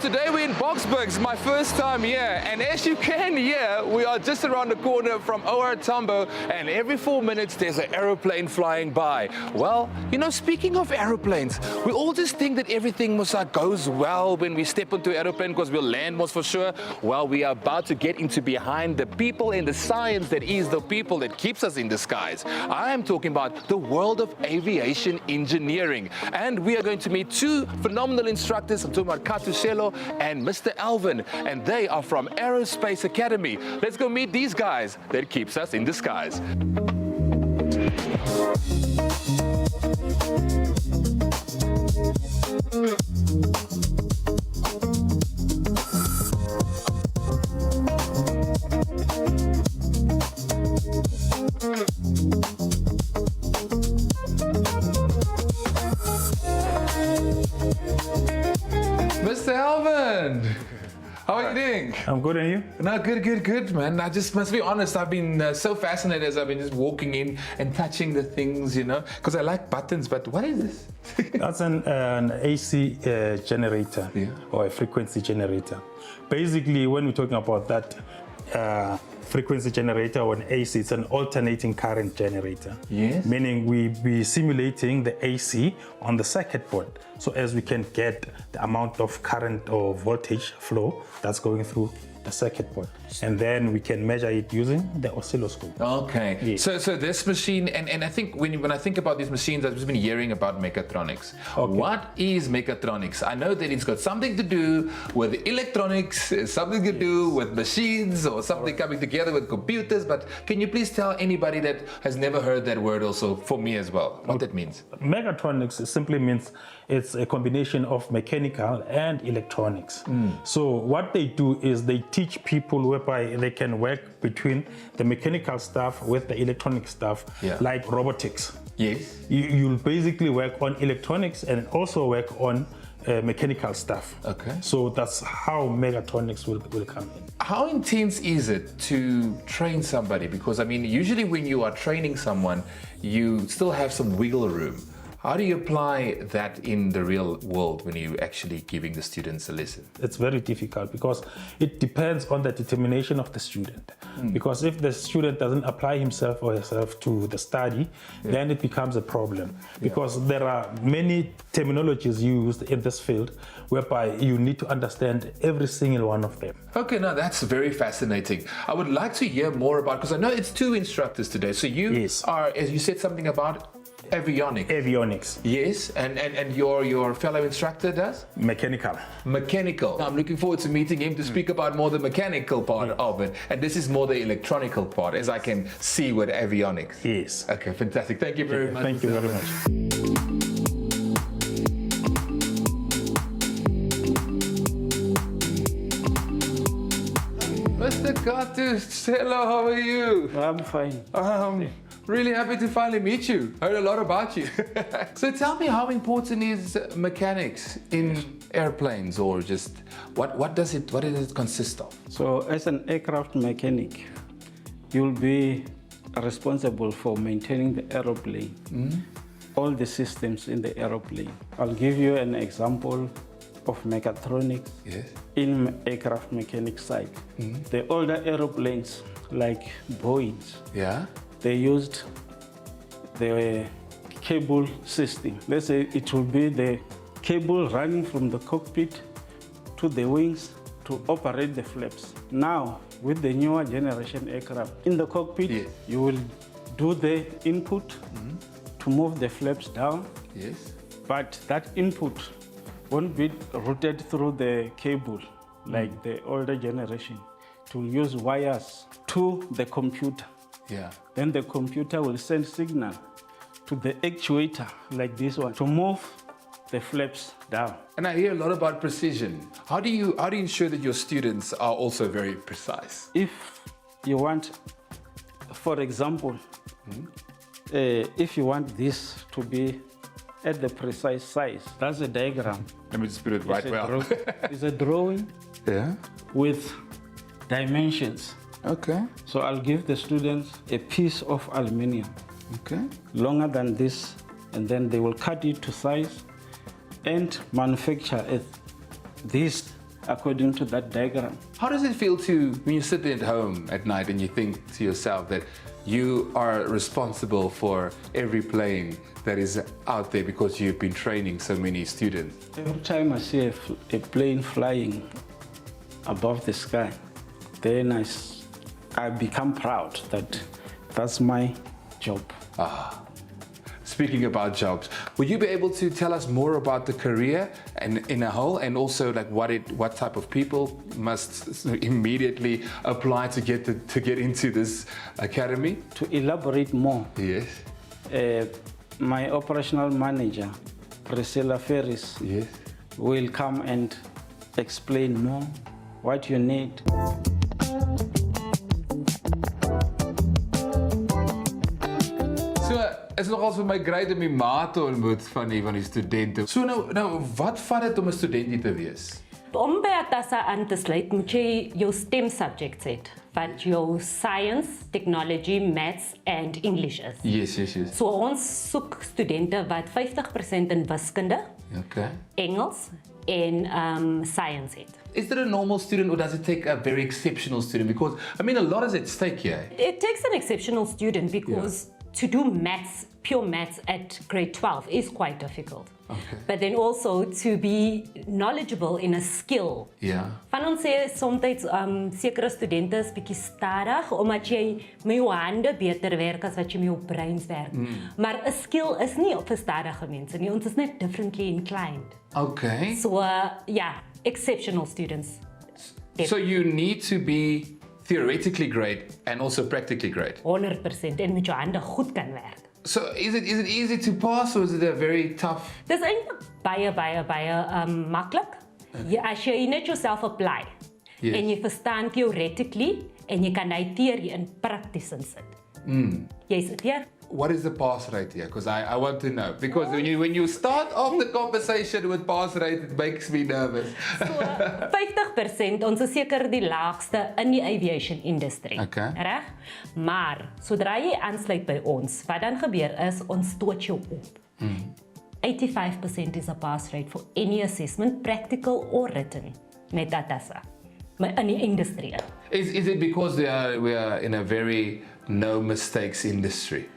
today we're in Boksburg. It's my first time here, and as you can hear, we are just around the corner from OR Tambo, and every 4 minutes there's an aeroplane flying by. Well, you know, speaking of aeroplanes, we all just think that everything goes well when we step onto an aeroplane because we'll land most for sure. Well, we are about to get into behind the people and the science that is the people that keeps us in the skies. I am talking about the world of aviation engineering, and we are going to meet two phenomenal instructors. I'm talking about Katuselo and Mr. Alvin, and they are from Aerospace Academy. Let's go meet these guys that keeps us in the skies. Mr. Alvin, how are you doing? I'm good, and you? No, good, man. I just must be honest, I've been so fascinated as I've been just walking in and touching the things, you know, because I like buttons, but what is this? That's an AC generator, yeah, or a frequency generator. Basically, when we're talking about that frequency generator or an AC, it's an alternating current generator. Yes. Meaning we be simulating the AC on the circuit board. So as we can get the amount of current or voltage flow that's going through the circuit board. And then we can measure it using the oscilloscope. Okay. Yes. So this machine, and I think when I think about these machines, I've just been hearing about mechatronics. Okay. What is mechatronics? I know that it's got something to do with electronics, something to do with machines, or something coming together with computers, but can you please tell anybody that has never heard that word also, for me as well, what that means? Mechatronics simply means it's a combination of mechanical and electronics. So what they do is they teach people whereby they can work between the mechanical stuff with the electronic stuff, yeah, like robotics. Yes. You'll basically work on electronics and also work on mechanical stuff. Okay. So that's how mechatronics will come in. How intense is it to train somebody? Because I mean, usually when you are training someone, you still have some wiggle room. How do you apply that in the real world when you're actually giving the students a lesson? It's very difficult because it depends on the determination of the student. Because if the student doesn't apply himself or herself to the study, then it becomes a problem. Because there are many terminologies used in this field whereby you need to understand every single one of them. Okay, now that's very fascinating. I would like to hear more about, because I know it's two instructors today. So you are, as you said something about avionics. Avionics. Yes, and your fellow instructor does? Mechanical. Mechanical. I'm looking forward to meeting him to speak about more the mechanical part of it. And this is more the electronical part, as I can see with avionics. Yes. Okay, fantastic. Thank you very much. Thank you very much. Mr. Katuselo, how are you? I'm fine. Really happy to finally meet you. Heard a lot about you. So tell me, how important is mechanics in airplanes, or just what does it consist of? So as an aircraft mechanic, you'll be responsible for maintaining the aeroplane, all the systems in the aeroplane. I'll give you an example of mechatronics in aircraft mechanic side. The older aeroplanes like Boeings, they used the cable system. Let's say it will be the cable running from the cockpit to the wings to operate the flaps. Now, with the newer generation aircraft, in the cockpit, you will do the input to move the flaps down. Yes. But that input won't be routed through the cable like the older generation. It will use wires to the computer. Yeah. Then the computer will send signal to the actuator, like this one, to move the flaps down. And I hear a lot about precision. How do you ensure that your students are also very precise? If you want, for example, if you want this to be at the precise size, that's a diagram. Let me just put it right well. It's a drawing with dimensions. Okay. So I'll give the students a piece of aluminum, longer than this, and then they will cut it to size and manufacture this according to that diagram. How does it feel to, when you sit there at home at night and you think to yourself that you are responsible for every plane that is out there because you've been training so many students? Every time I see a plane flying above the sky, then I become proud that that's my job. Speaking about jobs, will you be able to tell us more about the career and in a whole, and also like what type of people must immediately apply to get into this academy? To elaborate more, Yes. my operational manager, Priscilla Ferris, Yes. will come and explain more what you need. So, is nogal vir my great om die maat te ontmoet van die studente. So nou wat vat dit om 'n student hier te wees? Om by ATASA aan te sluit, moet jy jou STEM subjects hê, wat jou science, technology, maths and English is. Yes. So ons soek studente wat 50% in wiskunde, Okay. Engels en science het. Is it a normal student or does it take a very exceptional student? Because, I mean, a lot is at stake here. It takes an exceptional student because to do maths, pure maths at grade 12 is quite difficult. Okay. But then also to be knowledgeable in a skill. Yeah. Van ons sê soms sekere studente is bietjie stadig omdat jy met jou hande beter werk as wat jy met jou breins werk. Maar 'n skill is nie vir stadige mense nie. Ons is net differently inclined. Okay. So exceptional students. So you need to be theoretically great and also practically great. 100% en met jou hande goed kan werk. So is it easy to pass or is it a very tough? Dis eintlik baie maklik. As jy net jouself apply Yes. en jy verstaan theoretically en jy kan daai teorie in prakties insit. Jy sit hier. What is the pass rate here? Because I want to know. Because when you start off the conversation with pass rate, it makes me nervous. So 50% ons is seker die laagste in die aviation industry. Okay. Reg? Maar sodra jy aansluit by ons, wat dan gebeur is ons stoot jou op. 85% is a pass rate for any assessment, practical or written, met ATASA. Maar in die industrie. Is it because we are in a very no mistakes industry?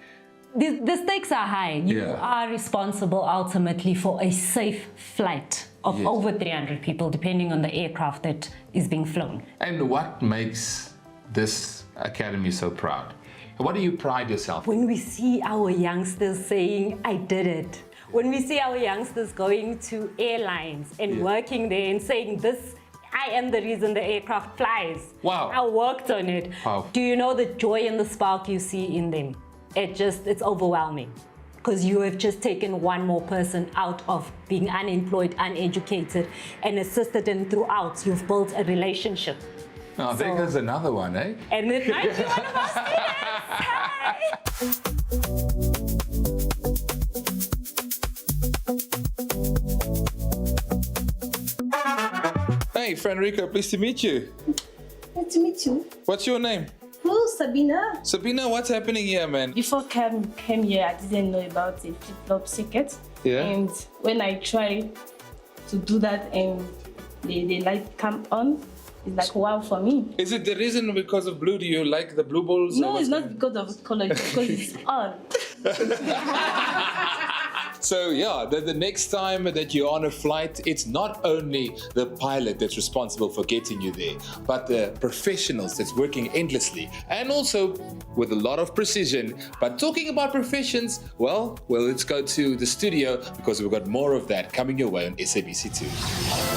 The stakes are high. You are responsible ultimately for a safe flight of over 300 people, depending on the aircraft that is being flown. And what makes this academy so proud? What do you pride yourself in? When we see our youngsters saying, I did it. When we see our youngsters going to airlines and working there and saying, I am the reason the aircraft flies. Wow. I worked on it. Wow. Do you know the joy and the spark you see in them? It's overwhelming. Because you have just taken one more person out of being unemployed, uneducated, and assisted them throughout. You've built a relationship. Oh, there goes another one, eh? And it might be one of our students. Hey, Frederico, pleased to meet you. Nice to meet you. What's your name? Hello, Sabina. Sabina, what's happening here, man? Before I came here, I didn't know about the flip-flop circuit. Yeah. And when I tried to do that and the light come on, it's like wow for me. Is it the reason because of blue? Do you like the blue balls? No, it's not because of color, it's because it's on. So yeah, the next time that you're on a flight, it's not only the pilot that's responsible for getting you there, but the professionals that's working endlessly and also with a lot of precision. But talking about professions, well, let's go to the studio because we've got more of that coming your way on SABC 2.